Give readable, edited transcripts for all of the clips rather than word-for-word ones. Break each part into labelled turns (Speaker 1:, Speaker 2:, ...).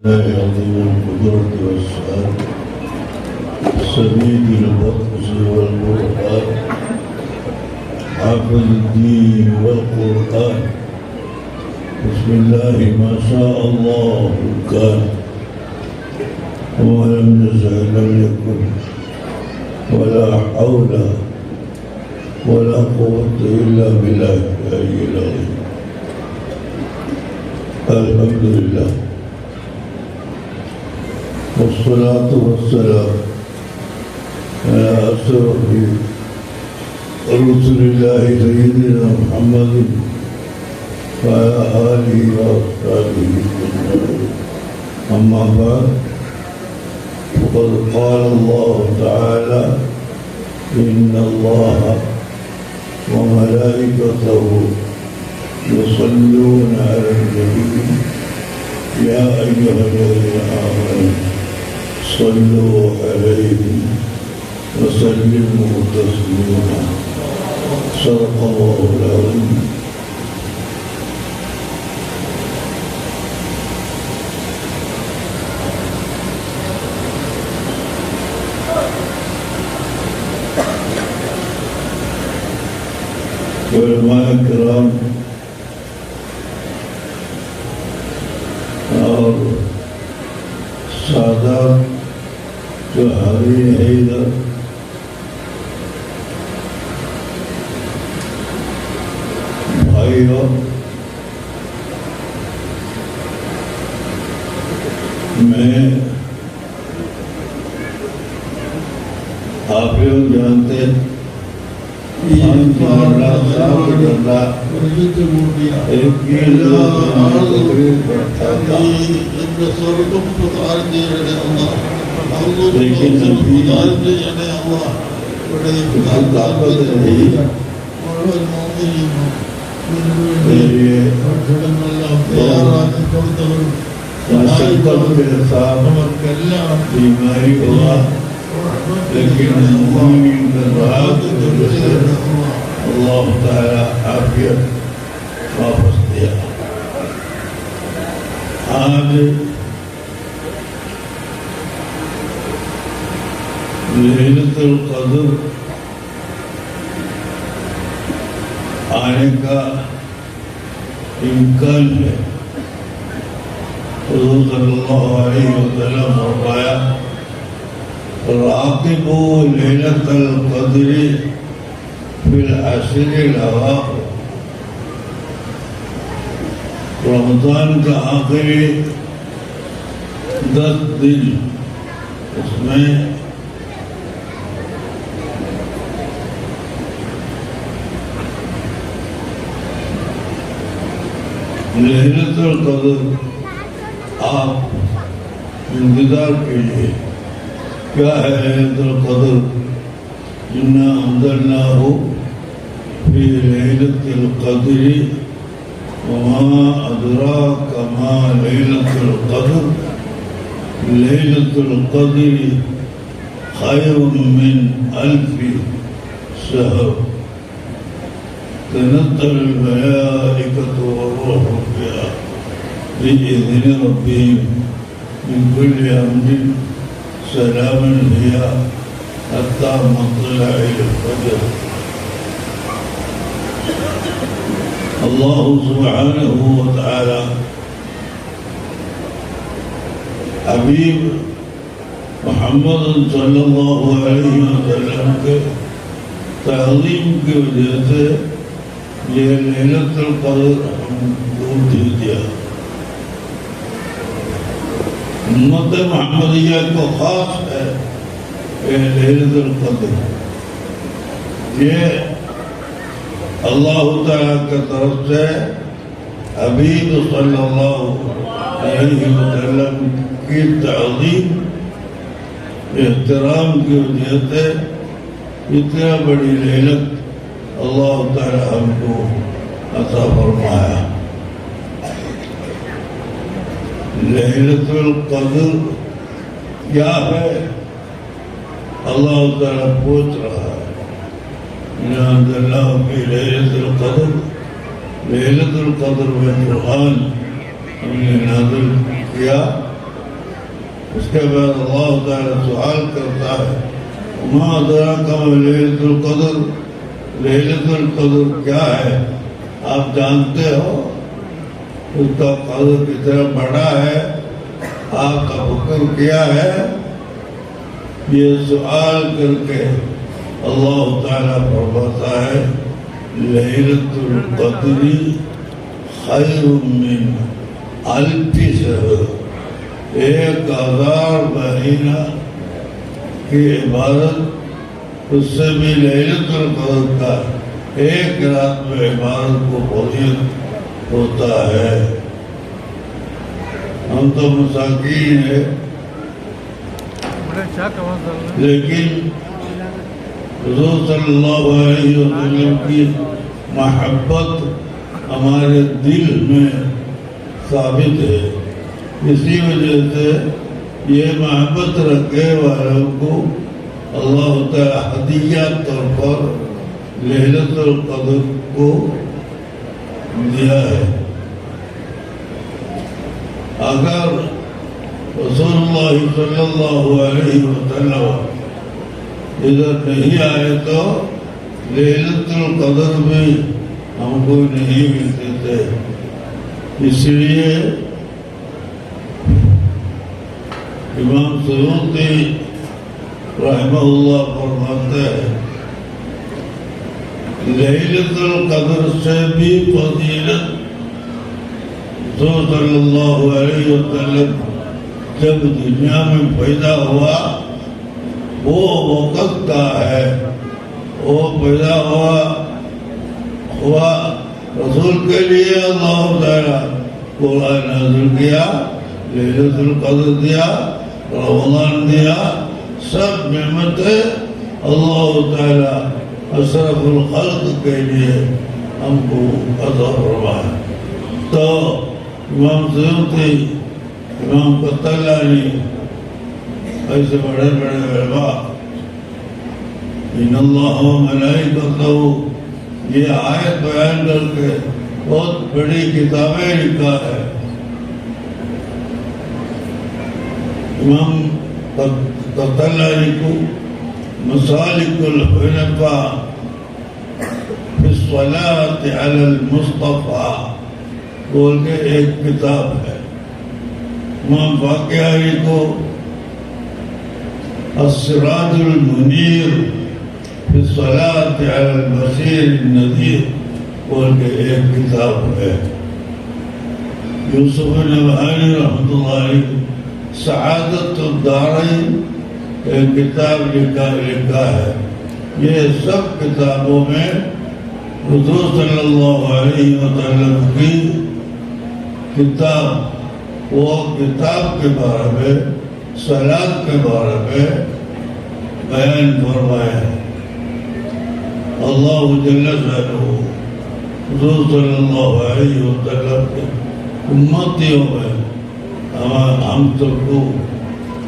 Speaker 1: عظيم القدرة والسعادة سميد البطش والبرهان حافظ الدين والقرآن بسم الله ما شاء الله كان وما لم يشأ لم يكن ولا حول ولا قوة إلا بالله العلي العظيم الحمد لله والصلاة والسلام على أشرف رسل الله سيدنا محمد وعلى آله وأصحابه أجمعين أما بعد فقد قال الله تعالى إن الله وملائكته يصلون على النبي يا أيها الذين آمنوا صلوا عليه وسلموا تسليما صدق الله العظيم علماء کرام اور سادات جو حاضرین ہیں ادھر بھائیوں میں آپ لوگ جانتے ہیں لیکن بیماری ہوا لیکن اللہ تعالی عافیت واپس دیا. آج لیلۃ القدر آنے کا امکان ہے. حضور صلی اللہ علیہ وسلم فرمایا راقبوا لیلۃ القدر فی العشر الاواخر. رمضان کا آخری 10 دن اس میں لیلۃ القدر آپ انتظار کیجیے. کیا ہے لیلۃ القدر؟ انا انزلناہ فی لیلۃ القدر وما ادراک ما لیلۃ القدر لیلۃ القدر خیر من 1000 شہر تنزل الملائکۃ والروح فیہا بإذن ربهم من كل أمر سلام هي حتى مطلع الفجر. اللہ سبحانہ وتعالی حبیب محمد صلی اللہ علیہ وسلم کے تعظیم کی وجہ سے یہ لیلۃ القدر ہم کو دے دیا. امت محمدیہ کو خاص ہے لیلۃ القدر. یہ اللہ تعالیٰ کی طرف سے حبیب صلی اللہ علیہ وسلم کی تعظیم احترام کی وجہ سے اتنا بڑی لیلت اللہ تعالیٰ ہم کو عطا فرمایا. لیلۃ القدر کیا ہے؟ اللہ تعالیٰ پوچھ رہا ہے. اِنَّا أَنزَلْنَاهُ فِي لَيْلَةِ الْقَدْرِ. لیلۃ القدر میں قرآن ہم نے نازل کیا اس کے بعد اللہ تعالیٰ سوال کرتا ہے ما ادراک ما لیلۃ القدر، لیلۃ القدر کیا ہے؟ آپ جانتے ہو اس کا قدر کتنا بڑا ہے؟ آپ کا فکر کیا ہے؟ یہ سوال کر کے اللہ تعالیٰ فرماتا ہے لیلۃ القدر خیر من الف شہر، 1000 مہینہ کی عبادت اس سے بھی لیلۃ القدر کا ایک رات میں عبادت کو فضیلت ہوتا ہے۔ ہم تو مساکین ہیں، لیکن حضور صلی اللہ علیہ وسلم کی محبت ہمارے دل میں ثابت ہے، اسی وجہ سے یہ محبت رکھنے والوں کو اللہ تعالیٰ ہدیہ طور پر لیلۃ القدر کو دیا ہے۔ اگر رسول اللہ صلی اللہ علیہ وسلم ادھر نہیں آئے تو لیلۃ القدر بھی ہم کو نہیں ملتے تھے۔ اس لیے امام سیوطی رحمہ اللہ فرماتے ہیں لیلۃ القدر سے بھی فضیلت صلی اللہ علیہ وسلم جب دنیا میں پیدا ہوا وہ وقت کا ہے، وہ پیدا ہوا رسول کے لیے اللہ تعالیٰ قرآن نازل کیا، لیلۃ القدر دیا، رمضان دیا، سب نعمتیں اللہ تعالیٰ اشرف الخلق کے لیے ہم کو عطا فرمایا۔ تو امام سیوطی، امام قطلانی ایسے بڑے بڑے علماء ان اللہ و ملائکتہ یہ آیت بیان کر کے بہت بڑی کتابیں لکھا ہے۔ امام قطلانی کو مسالک الحنفاء فی الصلاۃ علی المصطفیٰ بول کے ایک کتاب ہے۔ امام باقیاری کو السراج المنیر فی الصلاۃ علی البشیر النذیر بول کے ایک کتاب ہے۔ یوسف نبہانی رحمۃ اللہ علیہ سعادت الدارین ایک کتاب لکھا ہے۔ یہ سب کتابوں میں حضور صلی اللہ علیہ وسلم کی کتاب، وہ کتاب کے بارے میں، صلاۃ کے بارے میں بیان فرمایا ہے۔ اللہ جل شانہ حضور صلی اللہ علیہ وسلم کے امتیوں میں ہم سب کو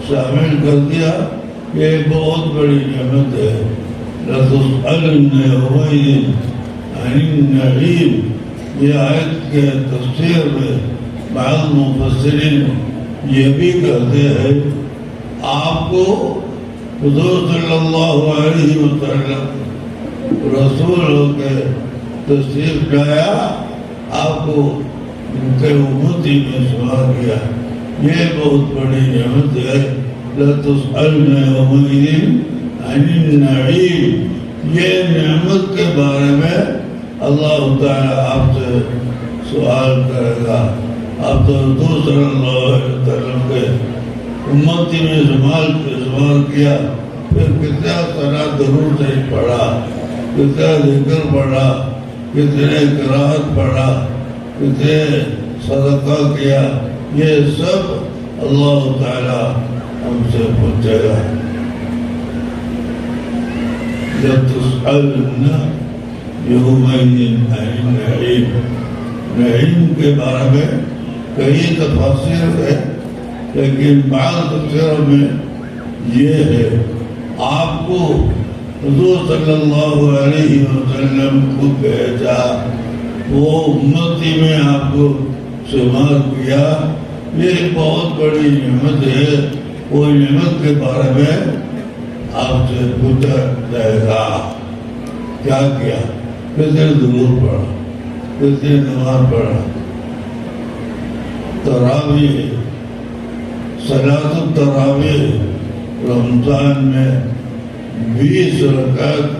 Speaker 1: شامل کر دیا۔ یہ بہت بڑی نعمت ہے۔ لَتُسْأَلُنَّ يَوْمَئِذٍ عَنِ النَّعِيمِ، یہ آیت کے تفسیر میں بعض مفسرین یہ بھی کہتے ہیں آپ کو حضور صلی اللہ علیہ وسلم رسول ہو کے تشریف لایا، آپ کو ان کے امتی میں شمار کیا۔ یہ بہت بڑی نعمت ہے۔ لَتُسْأَلُنَّ يَوْمَئِذٍ عَنِ النَّعِيمِ، یہ نعمت کے بارے میں اللہ تعالیٰ آپ سے سوال کرے گا۔ آپ تو حضور صلی اللہ علیہ وسلم کے امتی میں شمار کیا، پھر کتنا صلاۃ درود شریف پڑھا، کتنا ذکر پڑھا، کتنے قرات پڑھا، کتنے صدقہ کیا، یہ سب اللہ تعالیٰ ہم سے پوچھے گا۔ لَتُسْأَلُنَّ يَوْمَئِذٍ عَنِ النَّعِيمِ، نعیم کے بارے میں کئی تفاسیر ہے، لیکن بعض تفسیروں میں یہ ہے آپ کو حضور صلی اللہ علیہ وسلم کو بھیجا، وہ امتی میں آپ کو شمار کیا۔ یہ بہت بڑی نعمت ہے وہ نعمت کے بارے میں آپ سے پوچھا جائے گا کیا کیا، کتنے درود پڑھا، کتنی نماز پڑھا. تراویح، صلاۃ التراویح رمضان میں 20 رکعت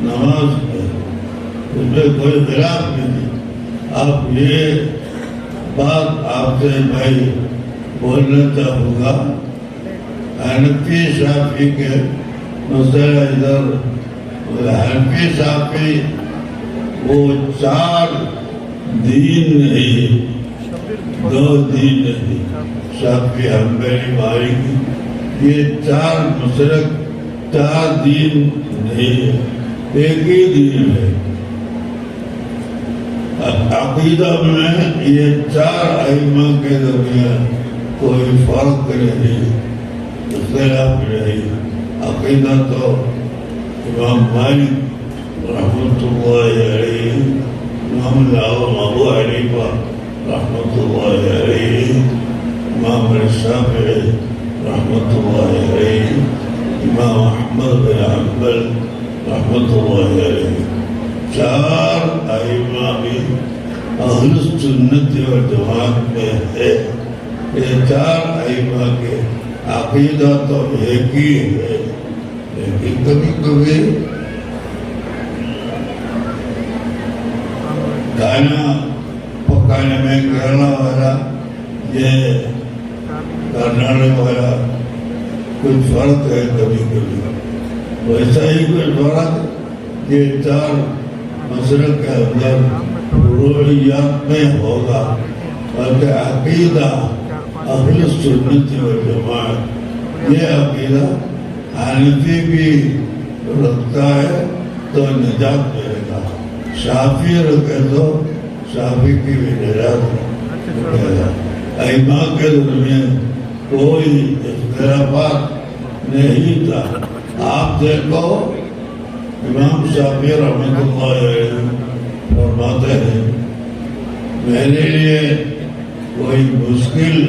Speaker 1: نماز ہے، اس میں کوئی خلاف نہیں. آپ یہ بات آپ سے بھائی بولنا چاہوں گا، حنفی شافعی کے مسئلہ ادھر، حنفی شافعی وہ 4 دین نہیں، 2 دین نہیں. شافعی حنبلی مالکی یہ 4 مسلک، 4 دین نہیں ہے، ایک ہی دین ہے. عقیدہ میں یہ 4 ائمہ کے درمیان کوئی فرق نہیں، اختلاف نہیں. عقیدہ تو امام مالک رحمۃ اللہ علیہ، امام العظم ابو حنیفہ رحمۃ اللہ علیہ، امام شافعی رحمۃ اللہ علیہ، امام احمد بن حنبل رحمۃ اللہ علیہ، 4 ائمہ بھی اہل سنت والجماعت میں ہے. یہ 4 ائمہ کے عقیدہ تو ایک ہی ہے، لیکن کبھی کبھی کھانا پکانے میں کیرلا والا، یہ کرناٹک والا کچھ فرق ہے کبھی کبھی. ویسا ہی کچھ فرق یہ 4 مسلک کے اندر روحیات میں ہوگا، بلکہ عقیدہ اہل سنت والجماعت یہ عقیدہ حنفی بھی رکھتا ہے تو نجات ملے گا، شافعی رکھے تو شافعی کی بھی نجات ملے گا. ائمہ کے درمیان کوئی اختلافات نہیں تھا. آپ دیکھو امام شافعی رحمۃ اللہ علیہ فرماتے ہیں میرے لیے کوئی مشکل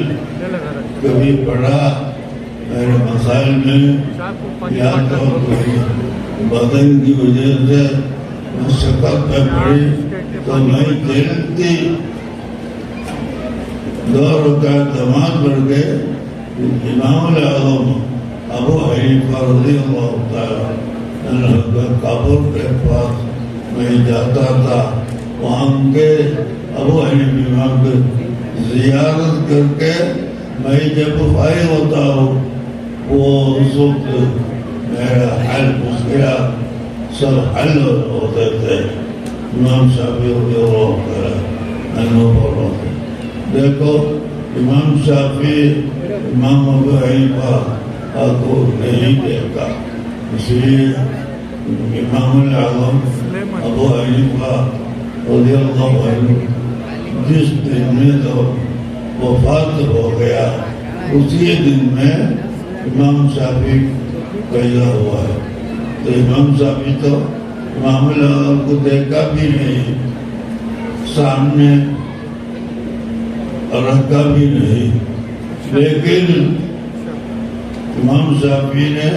Speaker 1: کبھی پڑا میرے مسائل میں، یا تو کوئی بدن کی وجہ سے مشقت میں پڑی تو میں جلدی 2 رکعت نماز پڑھ کے امام العظم ابو حنیفہ رضی اللہ تعالیٰ عنہ کے قبر کے پاس میں جاتا تھا. وہاں کے ابو حنیفہ امام کے زیارت کر کے میں جب فارغ ہوتا ہوں وہ اس وقت میرا حل مشکلات سب حل ہوتے تھے. امام شافعی رضی اللہ عنہ فرماتے ہیں، دیکھو امام شافعی امام ابو حنیفہ کو نہیں دیکھا، اس لیے امام العظم ابو حنیفہ رضی اللہ عنہ جس دن میں تو وفات ہو گیا اسی دن میں امام شافعی پیدا ہوا ہے. تو امام شافعی تو امام العظم کو دیکھا بھی نہیں، سامنے رکھا بھی نہیں، لیکن امام شافعی نے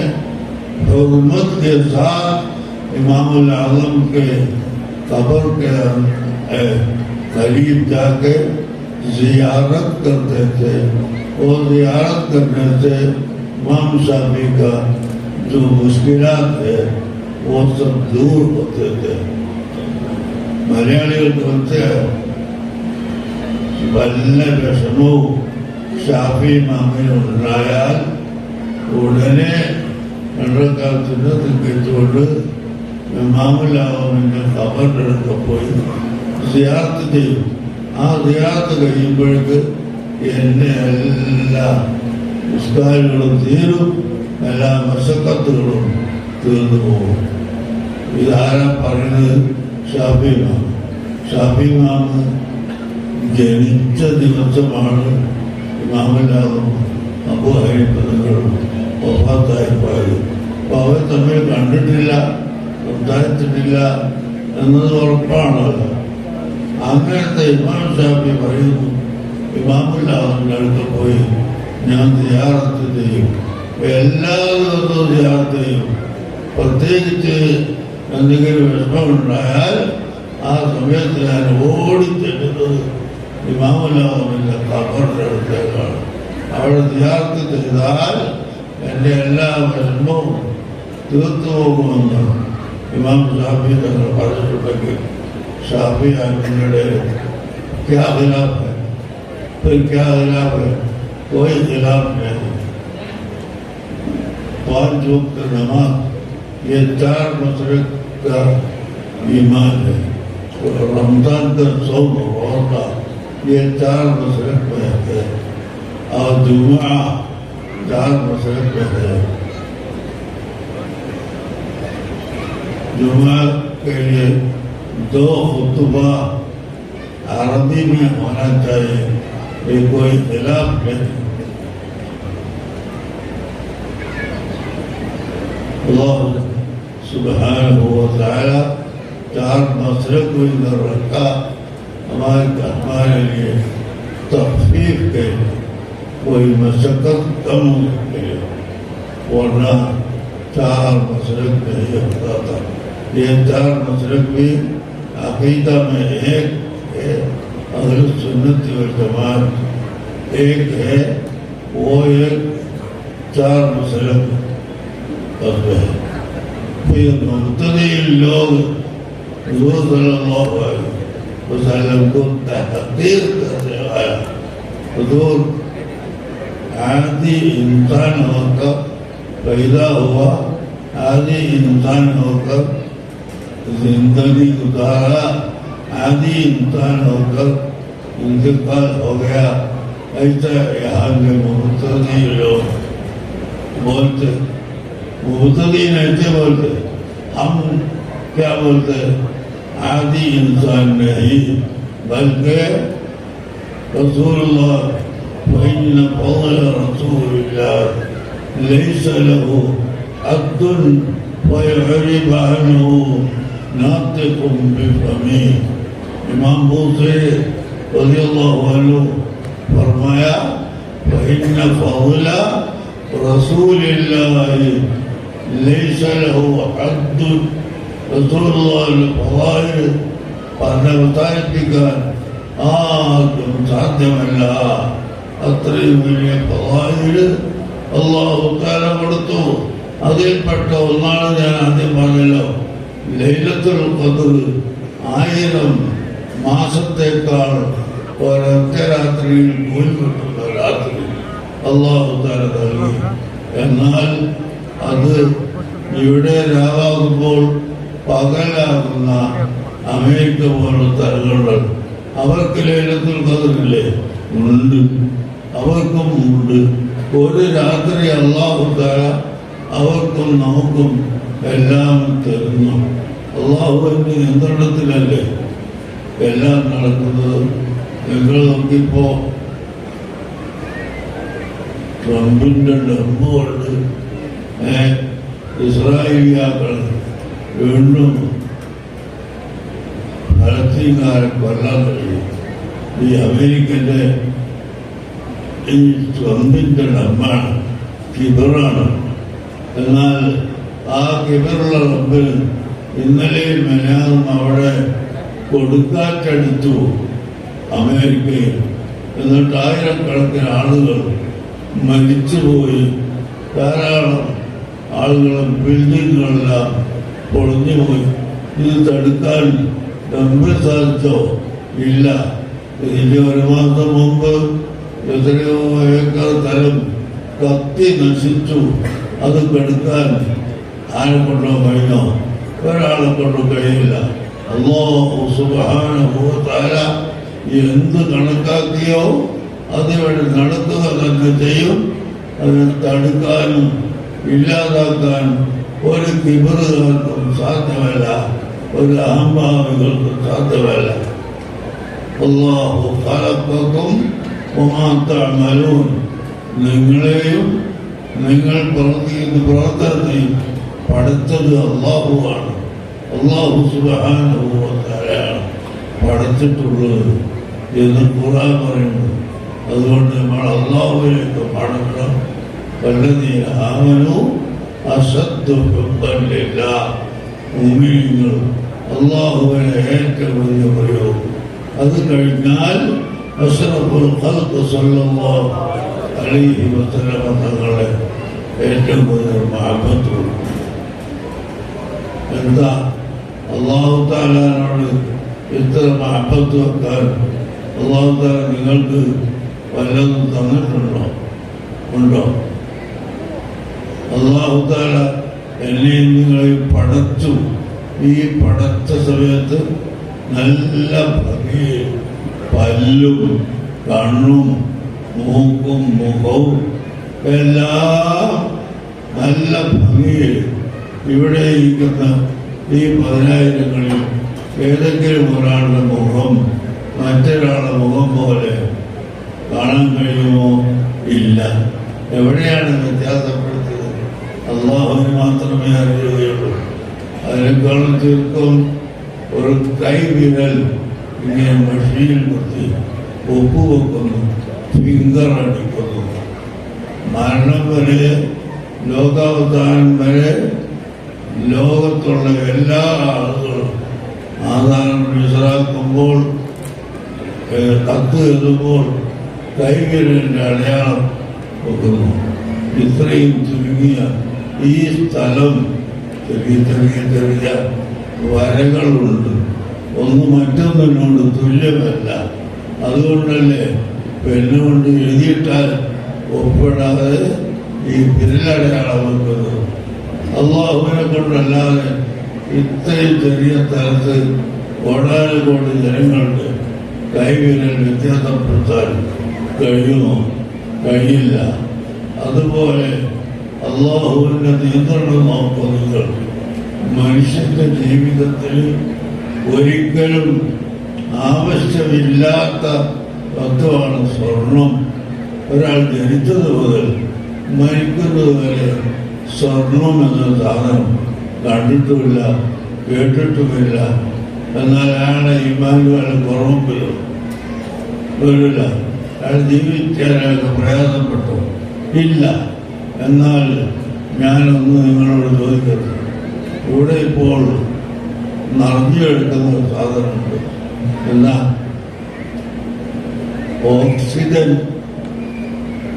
Speaker 1: حرمت کے ساتھ امام العظم کے قبر کے قریب جا کے زیارت کرتے تھے، اور زیارت کرنے سے امام شافعی کا جو مشکلات ہے وہ سب دور ہوتے تھے. മലയാളികൾ വല്ല വിഷമവും ഷാഫി ഇമാമിനുണ്ടായാൽ ഉടനെ 2 റക്അത്ത് സുന്നത്ത് ഇമാമുൽ ആദമിന്റെ ഖബറിന്റെ അടുത്ത് പോയി സിയാറത്ത് ചെയ്യും. ആ സിയാറത്ത് കഴിയുമ്പോഴേക്ക് എൻ്റെ എല്ലാ നിസ്കാരങ്ങളും തീരും, എല്ലാ മശക്കത്തുകളും തീർന്നു പോകും. ഇതാരാ പറയുന്നത്? ഷാഫി ഇമാം. ഷാഫി ഇമാം ജനിച്ച ദിവസമാണ് ഇമാമുൽ ആദം അബൂ ഹനീഫ തങ്ങൾ വഫാത്തായി പോയത്. അപ്പോൾ അവർ തമ്മിൽ കണ്ടിട്ടില്ല, സംസാരിച്ചിട്ടില്ല എന്നത് ഉറപ്പാണല്ലോ. അങ്ങനത്തെ ഇമാം ഷാഫി പറയുന്നു, ഇമാമുൽ ആദമിന്റെ അടുത്ത് പോയി ഞാൻ സിയാറത്ത് ചെയ്യും. എല്ലാ ദിവസവും സിയാറത്ത് ചെയ്യും. പ്രത്യേകിച്ച് എന്തെങ്കിലും വിഷമമുണ്ടായാൽ ആ സമയത്ത് ഞാൻ ഓടിച്ചെല്ലുന്നത് ഇമാമുല്ലാമിൻ്റെ ഖബറിൻ്റെ അടുത്തേക്കാണ്. അവിടെ സിയാറത്ത് ചെയ്താൽ എൻ്റെ എല്ലാ വിഷമവും തീർത്തു പോകുമെന്ന് ഇമാം ഷാഫി തങ്ങൾ പറഞ്ഞിട്ടുണ്ടെങ്കിൽ ഷാഫി ആരുടെ क्या खिलाफ है, फिर क्या खिलाफ है? कोई खिलाफ नहीं. 5 वक्त नमाज ये 4 मसरक का ईमान है. और रमजान का 100 रोजा ये 4 मसरक में है. और जुमा 4 मसरक में है. जुमा के लिए 2 खुतबा अरबी में होना चाहिए. ये कोई खिलाफ नहीं. अल्लाह सुब्हानहू व तआला 4 मसरक को इधर रखा हमारे लिए तखफीफ के लिए, कोई मशक्कत कम होने के लिए. वरना 4 मसरक नहीं होता था. ये 4 मसरक भी अकीदा में एक अहले सुन्नत व जमात एक है. वो एक 4 मसलक है. फिर मुब्तदी लोग हुज़ूर सल्लल्लाहु अलैहि वसल्लम को तहक़ीर करने वाला. हुज़ूर आदि इंसान होकर पैदा हुआ, आदि इंसान होकर जिंदगी गुजारा, आदि इंसान होकर इंतकाल हो गया. ऐसा यहाँ के मुब्तदी लोग बोलते. मुब्तदी ऐसे बोलते. हम क्या बोलते? आदि इंसान नहीं, बल्कि रसूलुल्लाह वइन्न फ़ज़ल रसूलिल्लाह लैस लहू अद्दुन वयअरिब अन्हु नातिक़ुन बिफ़मी. इमाम बूसरी रज़ियल्लाहु अन्हु फरमाया वइन्न फ़ज़ल रसूलिल्लाहि लैस लहू अद्दुन. റസൂലുള്ളാഹിയുടെ ഫളായിൽ പറഞ്ഞവതാരിപ്പിക്കാൻ ആർക്കും സാധ്യമല്ല. അത്രയും വലിയ ഫളായിൽ അല്ലാഹു തആല കൊടുത്തു. അതിൽപ്പെട്ട ഒന്നാണ് ഞാൻ ആദ്യം പറഞ്ഞല്ലോ, ലൈലത്തുൽ ഖദ്ർ 1000 മാസത്തേക്കാൾ ഒരൊറ്റ രാത്രിയിൽ കൂലി കിട്ടുന്ന രാത്രി അല്ലാഹു തആല നൽകി. എന്നാൽ അത് ഇവിടെ രാവാകുമ്പോൾ പകലാകുന്ന അമേരിക്ക പോലുള്ള സ്ഥലങ്ങൾ അവർക്ക് ലൈലത്തുൽ ഖദ്റില്ലേ? ഉണ്ട്, അവർക്കും ഉണ്ട്. ഒരു രാത്രി അല്ലാഹു തആല അവർക്കും നമുക്കും എല്ലാം തരുന്നു. അല്ലാഹുവിന്റെ നിയന്ത്രണത്തിലല്ലേ എല്ലാം നടക്കുന്നത്. നിങ്ങൾ നോക്കിപ്പോ ട്രംപിന്റെ ഡമ്പുകൊണ്ട് ഇസ്രായേലിയാക്കൾ വീണ്ടും ഫലസ്തീൻകാരെ കൊല്ലാൻ കഴിയും. ഈ അമേരിക്കന്റെ ഈ ട്രംപിന്റെ ഡമ്പാണ്, കിബറാണ്. എന്നാൽ ആ കിബറുള്ള റബ്ബിന് ഇന്നലെയും മെനാറും അവിടെ കൊടുക്കാറ്റടിച്ചു അമേരിക്കയിൽ. എന്നിട്ട് 1000കണക്കിന് ആളുകൾ മരിച്ചുപോയി. ധാരാളം ആളുകളും ബിൽഡിങ്ങുകളെല്ലാം പൊളിഞ്ഞുപോയി. ഇത് തടുക്കാൻ നമുക്ക് സാധിച്ചോ? ഇല്ല. ഇതിൻ്റെ 1 മാസം മുമ്പ് എത്രയോ ഏക്കർ സ്ഥലം കത്തി നശിച്ചു. അത് കെടുക്കാൻ ആരെ കൊണ്ടോ കഴിഞ്ഞോ? ഒരാളെ കൊണ്ടോ കഴിയില്ല. അല്ലാഹു സുബ്ഹാനഹു വ തആല എന്ത് കണക്കാക്കിയോ അതിവിടെ നടക്കുക തന്നെ ചെയ്യും. അതിനെ തടുക്കാനും ഇല്ലാതാക്കാൻ ഒരു കിബറുകാർക്കും സാധ്യമല്ല, ഒരു അഹംഭാവികൾക്കും സാധ്യമല്ല. അല്ലാഹു ഖലഖക്കും വമാ തഅമലൂൻ. നിങ്ങളെയും നിങ്ങൾ പ്രവർത്തിക്കുന്ന പ്രവർത്തനത്തെയും പഠിച്ചത് അല്ലാഹുവാണ്. അല്ലാഹു സുബ്ഹാനഹു വ തആലയാണ് പഠിച്ചിട്ടുള്ളത് എന്ന് ഖുർആൻ പറയുന്നു. അതുകൊണ്ട് നമ്മൾ അള്ളാഹുവിലേക്ക് മടങ്ങണം. വല്ലദീന ആമനൂ അശദ്ദു ഹുബ്ബൻ ലില്ലാഹ്. മുഅ്മിനീങ്ങൾ അള്ളാഹുവിനെ ഏറ്റവും വലിയ പ്രയോഗം. അത് കഴിഞ്ഞാൽ അഷ്റഫുൽ ഖൽഖ് സ്വല്ലല്ലാഹു അലൈഹി വസല്ലം തങ്ങളെ ഏറ്റവും വലിയ മഹബത്തും. എന്താ അല്ലാഹു തആലയോട് ഇത്ര മഹബത്ത് വെക്കാൻ അല്ലാഹു തആല നിങ്ങൾക്ക് വല്ലതും തന്നിട്ടുണ്ടോ? ഉണ്ടോ? അല്ലാഹു തആല എന്നെയും നിങ്ങളെയും പടച്ചു. ഈ പടച്ച സമയത്ത് നല്ല ഭംഗിയിൽ പല്ലും കണ്ണും മൂക്കും മുഖവും എല്ലാം നല്ല ഭംഗിയിൽ ഇവിടെ ഇരിക്കുന്ന ഈ 10,000-ങ്ങളിൽ ഏതെങ്കിലും ഒരാളുടെ മുഖം മറ്റൊരാളുടെ മുഖം പോലെ കാണാൻ കഴിയുമോ? ഇല്ല. എവിടെയാണ് വ്യത്യാസപ്പെടുത്തിയത്? അള്ളാഹുവിന് മാത്രമേ അറിയുകയുള്ളൂ. അതിനേക്കാളും ചുരുക്കം ഒരു കൈവിരൽ ഇങ്ങനെ മഷീനിൽ കുത്തി ഒപ്പുവെക്കുന്നു, ഫിംഗർ അടിക്കുന്നു. മരണം വരെ, ലോകാവസാനം വരെ ലോകത്തുള്ള എല്ലാ ആളുകളും ആധാരം വിശ്രാക്കുമ്പോൾ, കത്ത് എഴുതുമ്പോൾ കൈവിരലിൻ്റെ അടയാളം വെക്കുന്നു. ഇത്രയും ചുരുങ്ങിയ ഈ സ്ഥലം ചെറിയ ചെറിയ ചെറിയ വരകളുണ്ട്. ഒന്ന് മറ്റൊന്നിനോട് തുല്യമല്ല. അതുകൊണ്ടല്ലേ പെണ്ണുകൊണ്ട് എഴുതിയിട്ടാൽ ഒപ്പിടാതെ ഈ വിരലടയാളം വെക്കുന്നത്. അള്ളാഹുവിനെ കൊണ്ടല്ലാതെ ഇത്രയും ചെറിയ സ്ഥലത്ത് കോടാനുകോടി ജനങ്ങളുടെ കൈവിരൽ വ്യത്യാസപ്പെടുത്താൻ കഴിയുമോ? കഴിയില്ല. അതുപോലെ അള്ളാഹുവിൻ്റെ നിയന്ത്രണം നോക്കുക. മനുഷ്യന്റെ ജീവിതത്തിൽ ഒരിക്കലും ആവശ്യമില്ലാത്ത വസ്തുവാണ് സ്വർണം. ഒരാൾ ജനിച്ചത് മുതൽ മരിക്കുന്നത് വരെ സ്വർണം എന്ന സാധനം കണ്ടിട്ടുമില്ല, കേട്ടിട്ടുമില്ല. എന്നാൽ അയാളെ ഈമാനുകളെ കുറവുമ്പിലും വരില്ല. അയാൾ ജീവിക്കാനൊക്കെ പ്രയാസപ്പെട്ടു ഇല്ല. എന്നാൽ ഞാനൊന്ന് നിങ്ങളോട് ചോദിക്കട്ടെ, ഇവിടെ ഇപ്പോൾ നിറഞ്ഞെടുക്കുന്ന ഒരു സാധനമുണ്ട്. എന്താ? ഓക്സിജൻ.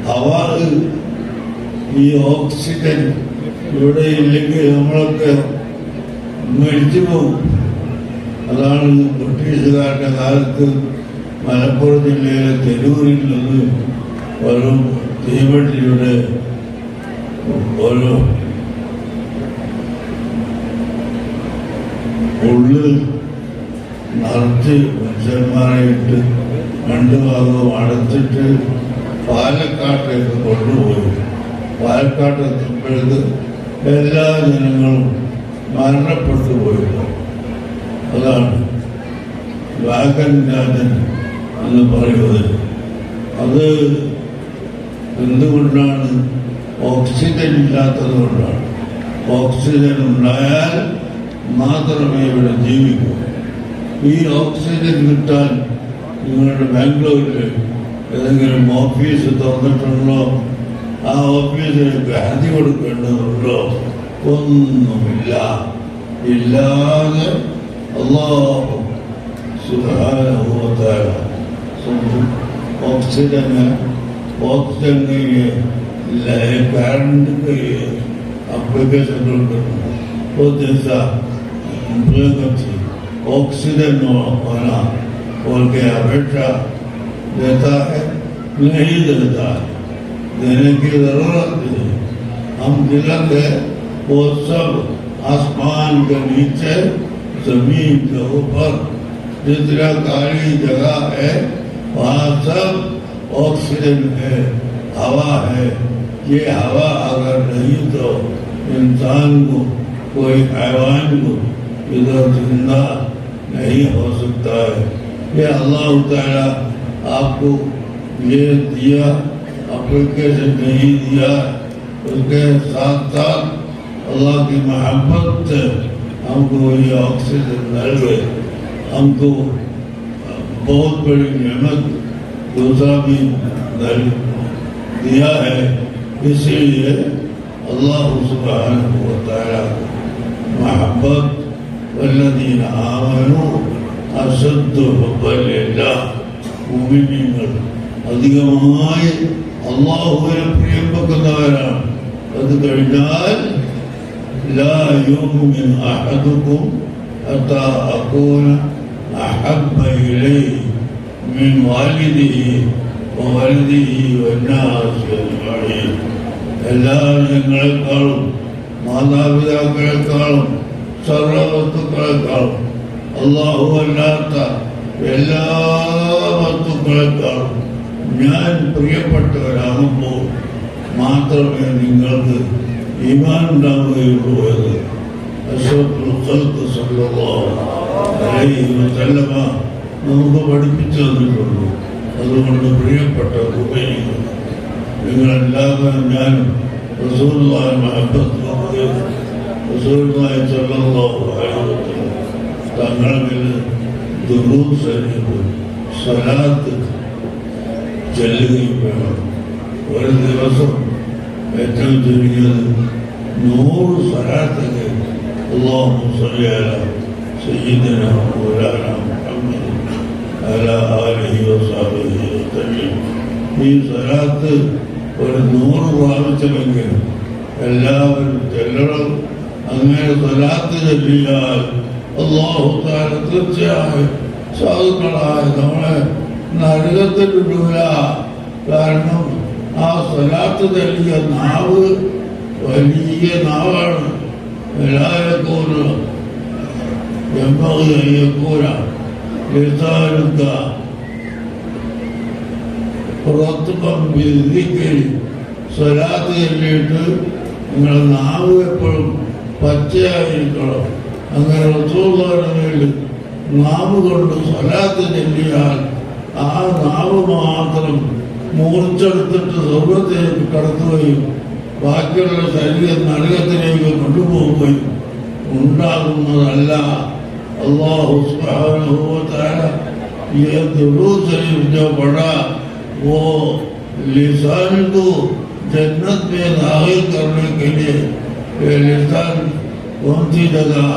Speaker 1: ഹവാ. ഈ ഓക്സിജൻ ഇവിടെ ഇല്ലെങ്കിൽ നമ്മളൊക്കെ മരിച്ചു പോകും. അതാണ് ബ്രിട്ടീഷുകാരുടെ കാലത്ത് മലപ്പുറം ജില്ലയിലെ തെരൂരിൽ നിന്ന് ഒരു തീവണ്ടിയുടെ ഒരു ഉള്ളിൽ നിറച്ച് മനുഷ്യന്മാരെ ഇട്ട് 2 ഭാഗവും അടച്ചിട്ട് പാലക്കാട്ടേക്ക് കൊണ്ടുപോയി. പാലക്കാട്ട് എത്തുമ്പോഴേക്ക് എല്ലാ ജനങ്ങളും മരണപ്പെട്ടു പോയിരുന്നു. അതാണ് വാഗൻ രാജൻ എന്ന് പറയുന്നത്. അത് എന്തുകൊണ്ടാണ്? ഓക്സിജൻ ഇല്ലാത്തത് കൊണ്ടാണ്. ഓക്സിജൻ ഉണ്ടായാൽ മാത്രമേ ഇവിടെ ജീവിക്കൂ. ഈ ഓക്സിജൻ കിട്ടാൻ നിങ്ങളുടെ ബാംഗ്ലൂരിൽ ഏതെങ്കിലും ഓഫീസ് തുറന്നിട്ടുണ്ടോ? ആ ഓഫീസിന് ഗ്യാരണ്ടി കൊടുക്കേണ്ടതുണ്ടോ? ഒന്നുമില്ല. ഇല്ലാതെ അല്ലാഹു സുബ്ഹാനഹു വ തആല ഓക്സിജന് करंट के एप्लीकेशन वो जैसा ऑक्सीजन होना और के अपेक्षा देता है नहीं देता है, देने की जरूरत नहीं। हम दिलंगे वो सब आसमान के नीचे जमीन के ऊपर जितना काली जगह है वहाँ सब ऑक्सीजन है, हवा है। ये हवा अगर नहीं तो इंसान को कोई हैवान को इधर जिंदा नहीं हो सकता है। ये अल्लाह ताला आपको ये दिया, एप्लीकेशन नहीं दिया, उसके साथ साथ अल्लाह की मोहब्बत से हमको ये ऑक्सीजन मिल गए। हमको बहुत बड़ी नेमत दूसरा भी दिया है। इसीलिए अल्लाह सुब्हानहु व तआला मोहब्बत वल्लदीन आमनू അശദ്ദു ഹുബ്ബൻ ലില്ലാഹ്, മുഅ്മിനീങ്ങൾ അധികമായി അല്ലാഹുവിനെ പ്രിയം വെക്കുന്നവരാണ്. അത് കഴിഞ്ഞാൽ ലാ യുമിൻ അഹദുക്കും ഹത്താ അകൂന അഹബ്ബ ഇലൈഹി മിൻ വാലിദിഹി വവലദിഹി വന്നാസി അജ്മഈൻ. എല്ലാ ജനങ്ങളെക്കാളും മാതാപിതാക്കളെക്കാളും സർവ്വവസ്തുക്കളെക്കാളും അല്ലാഹു അല്ലാത്ത എല്ലാ വസ്തുക്കളെക്കാളും ഞാൻ പ്രിയപ്പെട്ടവരാകുമ്പോൾ മാത്രമേ നിങ്ങൾക്ക് ഈമാൻ ഉണ്ടാവുകയുള്ളൂ എന്ന് അഷ്റഫുൽ ഖൽഖ് സ്വല്ലല്ലാഹു അലൈഹി വസല്ലമ നമുക്ക് പഠിപ്പിച്ചു തന്നിട്ടുണ്ട്. അതുകൊണ്ട് പ്രിയപ്പെട്ട ഉപയോഗിക്കുന്നു നിങ്ങളെല്ലാവരും ഞാനും റസൂലുള്ളാഹി മഹബ്ബത്ത് റസൂലുള്ളാഹി സ്വല്ലല്ലാഹു അലൈഹി വസല്ലം തങ്ങളിൽ ദുറൂദ് ശരീഫ് സ്വലാത്ത് ചൊല്ലുകയും വേണം. ഒരു ദിവസം ഏറ്റവും ചുരുങ്ങിയത് 100 സ്വലാത്തൊക്കെ അല്ലാഹുമ്മ സ്വല്ലി അലാ സയ്യിദിനാ മൗലാനാ മുഹമ്മദ് അലാ ആലിഹി വസഹ്ബിഹി വസല്ലം. ഈ സ്വലാത്ത് ഒരു 100 പ്രാവശ്യമെങ്കിൽ എല്ലാവരും ചൊല്ലണം. അങ്ങനെ സ്വലാത്ത് ചൊല്ലിയാൽ അല്ലാഹു തആല തീർച്ചയായും സാധുക്കളായ നമ്മളെ നരകത്തിലിടൂല. കാരണം ആ സ്വലാത്ത് ചൊല്ലിയ നാവ് വലിയ നാവാണ്. എല്ലാവർക്കും യക്കൂന ലിസാനുക റത്ബൻ ബിദ്ദിക്രി. സ്വലാത്ത് ചൊല്ലിയിട്ട് നിങ്ങളുടെ നാവ് എപ്പോഴും പച്ചയായിരിക്കണം. അങ്ങനെ റസൂലുള്ളാഹിയുടെ മേൽ നാവ് കൊണ്ട് സ്വലാത്ത് ചൊല്ലിയാൽ ആ നാവ് മാത്രം മൂർച്ചെടുത്തിട്ട് സ്വർഗ്ഗത്തിലേക്ക് കടത്തുകയും ബാക്കിയുള്ള ശരീരം നരകത്തിലേക്ക് കൊണ്ടുപോവുകയും ഉണ്ടാകുന്നതല്ല. അല്ലാഹു സുബ്ഹാനഹു വ തആല ये दुरूद शरीफ जो पढ़ा वो लिसान को जन्नत में दाखिल करने के लिए ये लिसान कौन सी जगह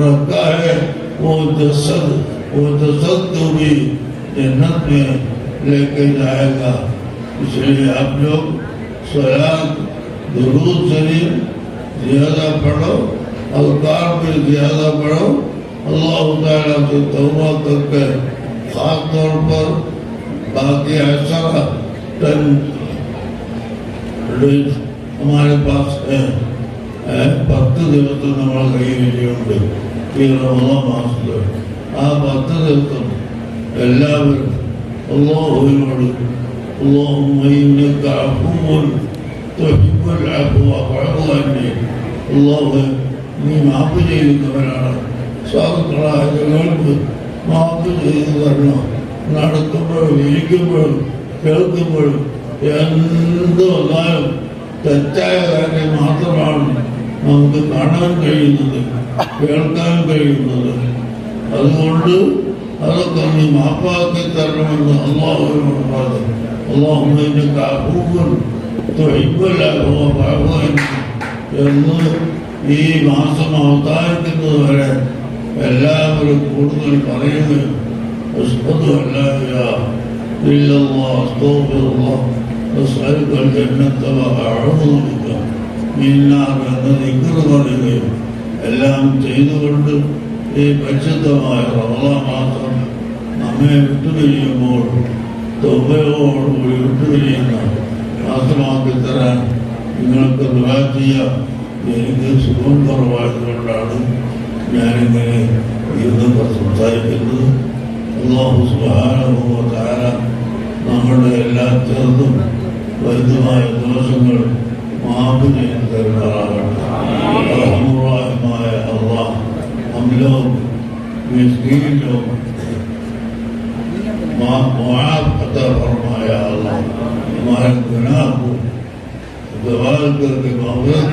Speaker 1: रखा है, वो जसद को भी जन्नत में लेके जाएगा. इसलिए आप लोग सलात दुरूद शरीफ ज्यादा पढ़ो, अज़कार में ज्यादा पढ़ो. अल्लाह ताला से तौबा करके खास तौर पर बाकी ऐसा 10 डेज हमारे पास है. 10 ദിവസം നമ്മളെ കയ്യിലുണ്ട് ഈ റമദാൻ മാസത്തിൽ. ആ 10 ദിവസം എല്ലാവരും അല്ലാഹുവിനോട് اللهم إنك عفو تحب العفو فاعف عني. അല്ലാഹുവേ നീ മാപ്പ് ചെയ്യുന്നവരാണ്. സാധുക്കളായ ജനങ്ങൾക്ക് മാപ്പ് ചെയ്തു തരണം. നടക്കുമ്പോഴും ഇരിക്കുമ്പോഴും കേൾക്കുമ്പോഴും എന്ത് വന്നാലും തെറ്റായ കാര്യം മാത്രമാണ് നമുക്ക് കാണാൻ കഴിയുന്നത്, കേൾക്കാൻ കഴിയുന്നത്. അതുകൊണ്ട് അതൊക്കെ നീ മാപ്പാക്കി തരണമെന്ന് അല്ലാഹുവിനോട് പറഞ്ഞു. اللهم إنك عفو تحب العفو فاعف عني എന്ന് ഈ മാസം അവസാനിക്കുന്നത് വരെ എല്ലാവരും കൂടുതൽ പറയുകയും അഷ്ഹദു അല്ലാ ഇലാഹ ഇല്ലല്ലാഹ് അസ്തഗ്ഫിറുല്ലാഹ് അസ്അലുക അൽ-ജന്നത വഅഊദു ബിക മിന്നാർ എന്ന ദിക്ർ പറയുകയും എല്ലാം ചെയ്തുകൊണ്ട് ഈ പരിശുദ്ധമായ റമദാൻ മാസം നമ്മെ വിട്ടുപിരിയുമ്പോൾ തൗബയോടുകൂടി വിട്ടുപിരിയുന്ന മാസമാക്കി തരാൻ നിങ്ങൾക്ക് ദുആ ചെയ്യാം. എനിക്ക് സുഖം കുറവായതുകൊണ്ടാണ് ഞാനിങ്ങനെ ഇരുന്ന് സംസാരിക്കുന്നത്. അല്ലാഹു സുബ്ഹാനഹു വ തആല നമ്മുടെ എല്ലാ ചെറുതും വലുതുമായ ദോഷങ്ങൾ മാപ്പ് ചെയ്ത് തരുമാറാകട്ടെ. റഹ്മാനായ അല്ലാഹ് हम लोग मिस्कीन लोग मुआफ़ अता फरमाया. अल्लाह हमारे गुनाह को गवार करके माफ़रत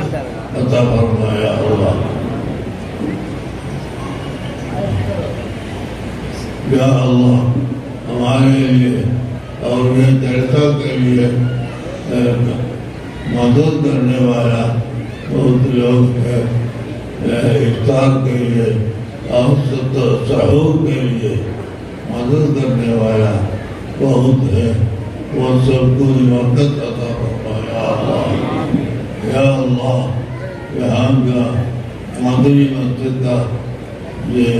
Speaker 1: अता फरमाया. अल्लाह या अल्लाह हमारे लिए और ये जनता के लिए मदद करने वाला बहुत लोग है। इफ्तार के लिए और सहूर के लिए मदद करने वाला बहुत है। वो सबको बरकत अता फरमाया या अल्लाह। यहाँ का मदनी मस्जिद का ये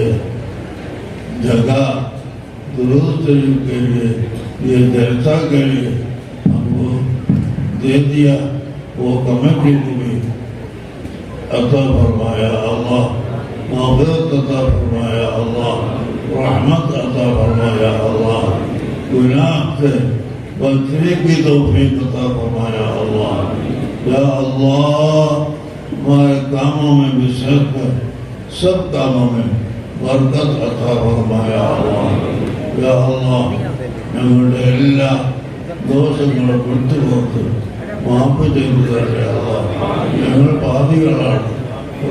Speaker 1: जगह दुरुस्त के लिए, ये जलसा के लिए हमको दे दिया, वो कमेटी को भी अता फरमाया अल्लाह, मग़फ़िरत अता फरमाया अल्लाह, रहमत अता फरमाया अल्लाह, गुनाह से बचने की तौफीक अता फरमाया अल्लाह। या अल्लाह हमारे कामों में विशेष कर सब कामों में बरकत अता फरमाया अल्लाह। या अल्लाह ഞങ്ങളുടെ എല്ലാ ദോഷങ്ങളും വിട്ടുപോക്ക് മാപ്പ് ചെയ്തു തരട്ടെ അല്ലാഹ്. ഞങ്ങൾ പാപികളാണ്.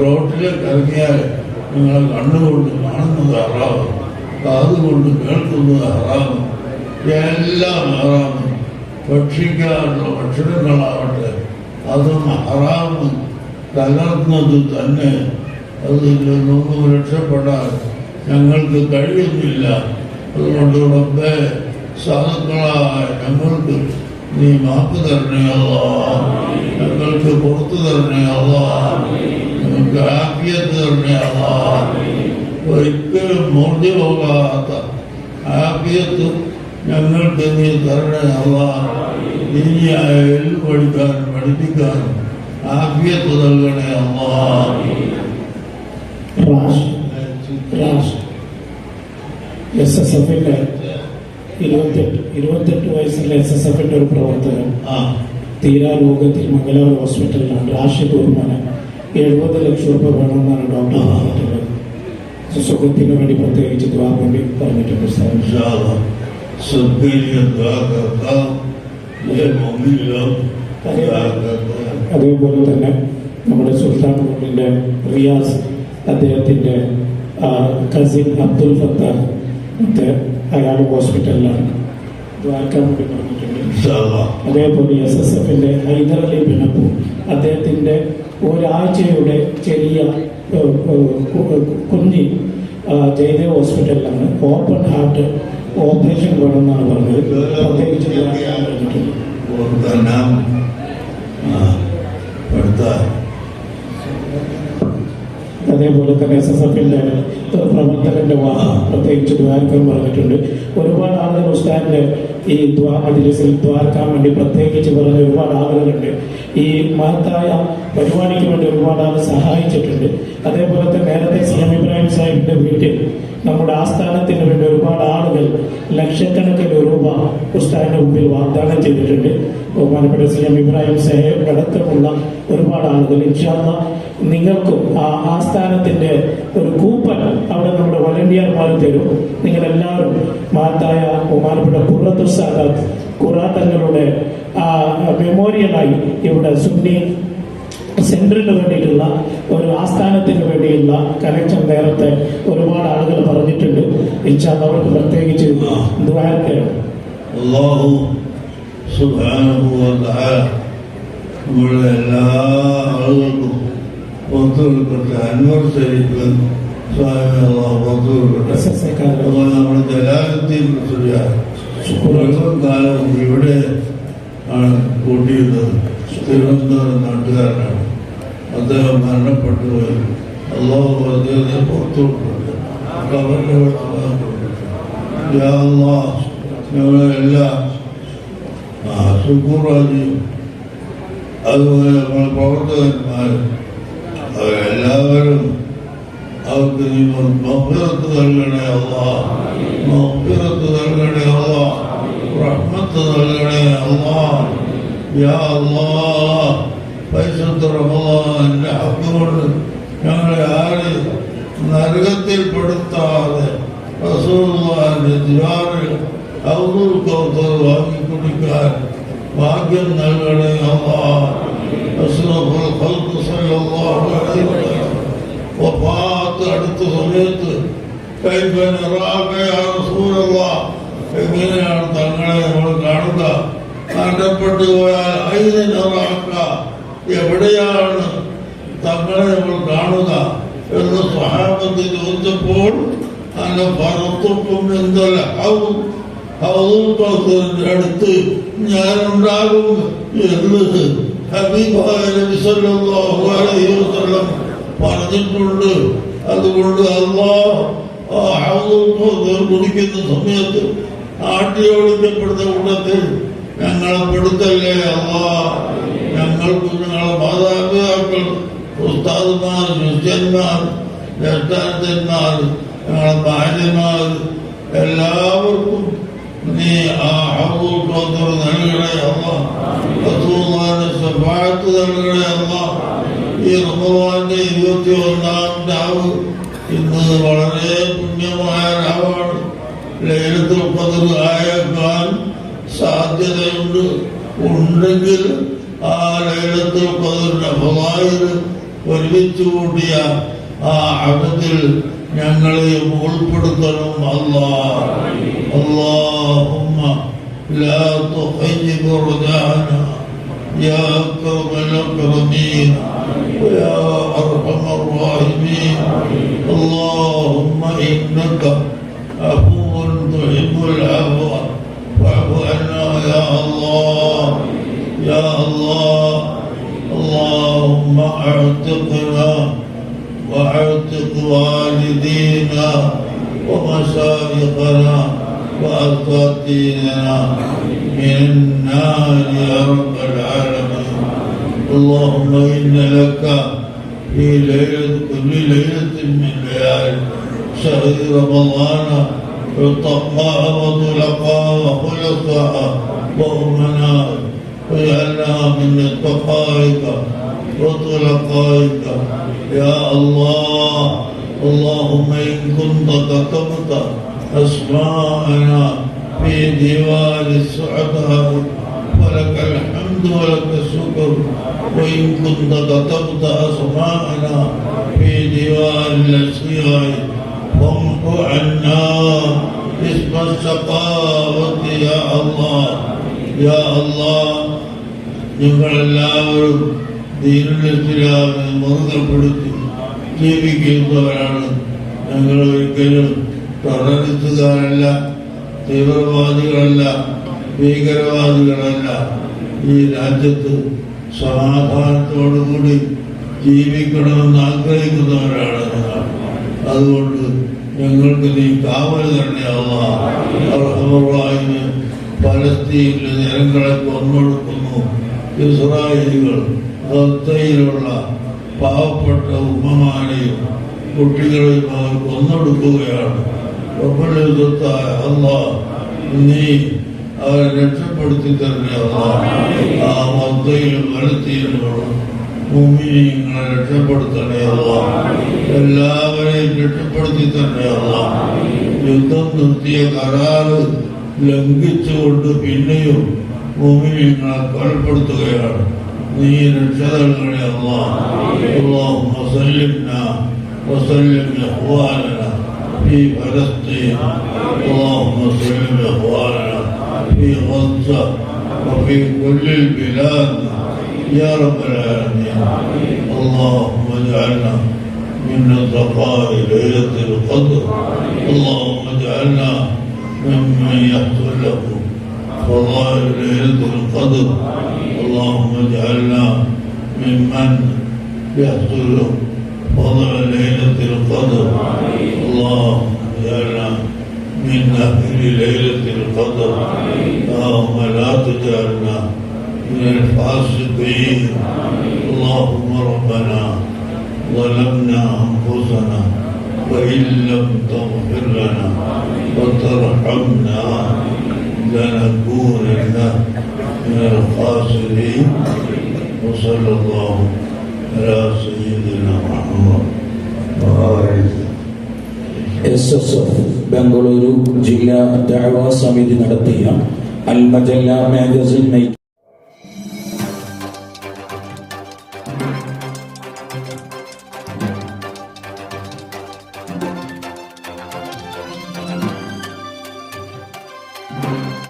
Speaker 1: റോട്ടിലേക്ക് ഇറങ്ങിയാൽ ഞങ്ങളെ കണ്ണുകൊണ്ട് കാണുന്നത് ഹറാമ്, കാതുകൊണ്ട് കേൾക്കുന്നത് ഹറാമ്, എല്ലാം ഹറാമ്. ഭക്ഷിക്കാനുള്ള ഭക്ഷണങ്ങളാവട്ടെ അതും ഹറാമ് കലർന്നത് തന്നെ. അതിൽ നിന്നും രക്ഷപ്പെടാൻ ഞങ്ങൾക്ക് കഴിയുന്നില്ല. അതുകൊണ്ട് റബ്ബേ സാധുക്കളായ ഞങ്ങൾക്ക് നീ മാപ്പ് തരണേ അല്ലാഹ്, ഞങ്ങൾക്ക് പുറത്തു തരണേ അല്ലാഹ്, ഞങ്ങൾക്ക് ആഫിയത്ത് തരണേ അല്ലാഹ്. ഒരിക്കലും മുറിഞ്ഞു പോകാത്ത ആഫിയത്ത് ഞങ്ങൾക്ക് നീ തരണേ അല്ലാഹ്. ദീനിയായ എല്ലാം പഠിക്കാനും പഠിപ്പിക്കാനും ആഫിയത്ത് നൽകണേ അല്ലാഹ്.
Speaker 2: SSFിന്റെ 28 വയസ്സുള്ള SSFിന്റെ ഒരു പ്രവർത്തകൻ തീരാ രോഗത്തിൽ മംഗലാപുരം ഹോസ്പിറ്റലിലാണ്. റാഷിദ് ഉർമാന് 70 ലക്ഷം രൂപ വേണമെന്നാണ് ഡോക്ടർ പറഞ്ഞിട്ടുള്ളത്. സുഖത്തിന് വേണ്ടി പ്രത്യേകിച്ച് ദ്വാ വേണ്ടി പറഞ്ഞിട്ടുണ്ട്. അതേപോലെ തന്നെ നമ്മുടെ സുൽത്താൻ റോഡിന്റെ റിയാസ്, അദ്ദേഹത്തിന്റെ കസിൻ അബ്ദുൽ ഫത്താഹ്, അയാൾ ഹോസ്പിറ്റലിലാണ്, ദ്വാരക്കാൻ വേണ്ടി പറഞ്ഞിട്ടുണ്ട്. അതേപോലെ SSFിന്റെ ഹൈദർ അലി ബിനപ്പു, അദ്ദേഹത്തിന്റെ ഒരാഴ്ചയുടെ ചെറിയ കുഞ്ഞി ജയദേവ് ഹോസ്പിറ്റലിലാണ്. ഓപ്പൺ ഹാർട്ട് ഓപ്പറേഷൻ വേണമെന്നാണ് പറഞ്ഞത്. പ്രത്യേകിച്ച് ദ്വാരക്കാൻ പറഞ്ഞിട്ടുണ്ട്. അതേപോലെ തന്നെ SSFിന്റെ പ്രവർത്തകന്റെ പ്രത്യേകിച്ച് ദ്വാരക്കാൻ പറഞ്ഞിട്ടുണ്ട്. ഒരുപാട് ആളുകൾ ഉസ്താദിന്റെ ഈ മജ്‌ലിസിൽ ദ്വാരക്കാൻ വേണ്ടി പ്രത്യേകിച്ച് പറഞ്ഞ ഒരുപാട് ആളുകളുണ്ട്. ഈ മഹത്തായ പരിപാടിക്ക് വേണ്ടി ഒരുപാട് ആൾ സഹായിച്ചിട്ടുണ്ട്. അതേപോലെ തന്നെ നേരത്തെ CM ഇബ്രാഹിം സാഹിബിന്റെ വീട്ടിൽ നമ്മുടെ ആസ്ഥാനത്തിന് വേണ്ടി ഒരുപാട് ആളുകൾ ലക്ഷക്കണക്കിന് രൂപ ഉസ്താദിന്റെ മുമ്പിൽ വാഗ്ദാനം ചെയ്തിട്ടുണ്ട്. ബഹുമാനപ്പെട്ട CM ഇബ്രാഹിം സാഹിബ് അടക്കമുള്ള ഒരുപാട് ആളുകൾ ഇൻഷാ അല്ലാഹ് നിങ്ങൾക്കും ആ ആസ്ഥാനത്തിന്റെ ഒരു കൂപ്പൺ അവിടെ നമ്മുടെ വളണ്ടിയർമാർ തരും. നിങ്ങളെല്ലാവരും മഹത്തായ ബഹുമാനപ്പെട്ട ഖുറത്തുൽ സാദാത്ത് ഖുറാത്തങ്ങളുടെ മെമ്മോറിയലായി ഇവിടെ സുന്നി സെന്ററിന് വേണ്ടിയിട്ടുള്ള ഒരു ആസ്ഥാനത്തിന് വേണ്ടിയുള്ള കണക്ഷൻ നേരത്തെ ഒരുപാട് ആളുകൾ പറഞ്ഞിട്ടുണ്ട്. ഇൻഷാ അല്ലാഹ് അവർക്ക് പ്രത്യേകിച്ച് ദുആയാണ്.
Speaker 1: അല്ലാഹു സുബ്ഹാനഹു വ തആല നമ്മുടെ എല്ലാ ആളുകൾക്കും പുറത്തുകൊടുക്കട്ടെ. അൻവർ ഷരീഫ് സ്വാമി അല്ലാഹു പുറത്തുകൊടുക്കട്ടെ. അതുപോലെ നമ്മുടെ ജലാലുദ്ദീൻ കാലം ഇവിടെ ആണ് കൂട്ടിയിരുന്നത്. തിരുവനന്തപുരം നാട്ടുകാരനാണ്. അദ്ദേഹം മരണപ്പെട്ടു പോയി. അല്ലാഹു അദ്ദേഹത്തെ പുറത്തുകൊടുക്കട്ടെ. ഞങ്ങളെല്ലാം ശുക്കൂറാജിയും അതുപോലെ നമ്മുടെ പ്രവർത്തകന്മാരും അവരെല്ലാവരും അവർക്ക് നീ മഗ്ഫിറത്ത് നൽകണേ അല്ലാഹ്, മഗ്ഫിറത്ത് നൽകണേ അല്ലാഹ്, റഹ്മത്ത് നൽകണേ അല്ലാഹ്. യാ അല്ലാഹ് പരിശുദ്ധ റമളാനിന്റെ ഹഖ് കൊണ്ട് ഞങ്ങളെ ആരും നരകത്തിൽ പെടുത്താതെ റസൂലുള്ളാഹിന്റെ ദിവാറിൽ ഹൗദുൽ കൗസർ വാങ്ങി കുടിക്കാൻ ഭാഗ്യം നൽകണേ അല്ലാഹ്. അഷ്റഫുൽ ഖൽഖ് സല്ലല്ലാഹു അലൈഹി വസല്ലം വഫാത്ത് അടുത്ത സമയത്ത് കൈഫ നറാക യാ റസൂലല്ലാഹ്, എങ്ങനെയാണ് തങ്ങളെ നമ്മൾ കാണുക? മരണപ്പെട്ടു പോയാൽ അതിനൊരാക്ക എവിടെയാണ് തങ്ങളെ നമ്മൾ കാണുക എന്ന് സ്വഹാബത്ത് ചോദിച്ചപ്പോൾ അതിന്റെ പറത്തും എന്തല്ല അടുത്ത് ഞാനുണ്ടാകും എന്ന് ഹബീബായ നബി സല്ലല്ലാഹു അലൈഹി വസല്ലം പറഞ്ഞിട്ടുണ്ട്. അതുകൊണ്ട് അല്ലാഹ് കുടിക്കുന്ന സമയത്ത് ആട്ടിയോടിക്കപ്പെടുന്ന കൂട്ടത്തിൽ ഞങ്ങളെ പെടുത്തല്ലേ അല്ലാഹ്. ഞങ്ങൾക്ക് ഞങ്ങളെ മാതാപിതാക്കൾ, ഉസ്താദുമാർ, ശിഷ്യന്മാർ, ജ്യേഷ്ഠാന്മാർ, ഞങ്ങളെ ഭാര്യമാർ എല്ലാവർക്കും നീ ആ ഹൗദുൽ നൽകണേ അല്ലാഹ്. റസൂലുള്ളാഹിന്റെ ശഫാഅത്ത് നൽകണേ അല്ലാഹ്. ഈ റമദാനിന്റെ 21-ാം രാവ് ഇന്ന് വളരെ പുണ്യമായ രാവാണ്. ലൈലത്തുൽ ഖദ്ർ ആയേക്കാൻ സാധ്യതയുണ്ട്. ഉണ്ടെങ്കിൽ ആ ലൈലത്തുൽ ഖദ്റിന്റെ ഫളായിൽ ഒരുമിച്ച് കൂട്ടിയ ആ അബദിൽ ഞങ്ങളെയും ഉൾപ്പെടുത്തണം അല്ലാഹ്. അല്ലാഹുമ്മ ലാ തുഖയ്യിബ് റജാഅനാ യാ അക്രമൽ അക്രമീൻ വയാ അർഹമർ റഹീമീൻ. اللهم إنك عفو تحب العفو فاعف عنا يا الله يا الله. اللهم اعتقنا واعتق والدينا ومشايخنا وأساتذتنا من النار يا رب العالمين. اللهم إن لك في كل ليلة من ليالي شهر رمضان عتقاء وطلقاء وخلصاء وأمناء واجعلنا من اتقائك وطلقائك يا الله. اللهم إن كنت كتبت أسماءنا في ديوان السعداء فلك الحمد ولك الشكر. وإن كنت كتبت أسماءنا في ديوان الأشقياء فامحو عنا اسم الشقاوة يا الله يا الله. ഞങ്ങളെല്ലാവരും ദീനുൽ ഇസ്ലാമിനെ മുറുകെപ്പെടുത്തി ജീവിക്കുന്നവരാണ്. ഞങ്ങൾ ഒരിക്കലും ടെററിസ്റ്റുകാരല്ല, തീവ്രവാദികളല്ല, ഭീകരവാദികളല്ല. ഈ രാജ്യത്ത് സമാധാനത്തോടുകൂടി ജീവിക്കണമെന്ന് ആഗ്രഹിക്കുന്നവരാണ് ഞങ്ങൾ. അതുകൊണ്ട് ഞങ്ങൾക്ക് നീ കാവൽ തന്നെ അല്ലാഹ്. പലസ്തീനിലെ ജനങ്ങളെ കൊന്നൊടുക്കുന്നു ഇസ്രായേലികൾ. ഗസയിലുള്ള പാവപ്പെട്ട ഉമ്മമാരെയും കുട്ടികളെയും അവർ കൊന്നൊടുക്കുകയാണ്. റബ്ബുൽ-ഇസ്സത്തായ അല്ലാഹ് നീ അവരെ രക്ഷപ്പെടുത്തി തന്നെ അല്ലാഹ്. ആ ഗസയിലും പലസ്തീനിലുള്ള മുഅ്മിനീങ്ങളെ രക്ഷപ്പെടുത്തണേ അല്ലാഹ്. എല്ലാവരെയും രക്ഷപ്പെടുത്തി തന്നെ അല്ലാഹ്. യുദ്ധം നിർത്തിയ കരാറ് ലംഘിച്ചുകൊണ്ട് പിന്നെയും മുഅ്മിനീങ്ങളെ കൊലപ്പെടുത്തുകയാണ്. നീ രക്ഷ നൽകണേ അല്ലാഹ്. اللهم سلمنا وسلم إخواننا في فلسطين. اللهم سلم إخواننا في غزة وفي كل البلاد يا رب العالمين. اللهم اجعلنا من نطقاء ليلة القدر. اللهم اجعلنا ممن يحصل له فضائل ليلة القدر. اللهم اجعلنا ممن يحصل له فضل ليلة القدر. اللهم اجعلنا من أهل ليلة القدر. اللهم لا تجعلنا من الفاسقين. اللهم ربنا ظلمنا أنفسنا وإن لم تغفر لنا وترحمنا لنكونن من الخاسرين. وصلى الله على سيدنا محمد وآله.
Speaker 3: SSF ബംഗളൂരു ജില്ലാ ദഅവ സമിതി നടത്തിയ അൽ മജല്ല മാഗസിൻ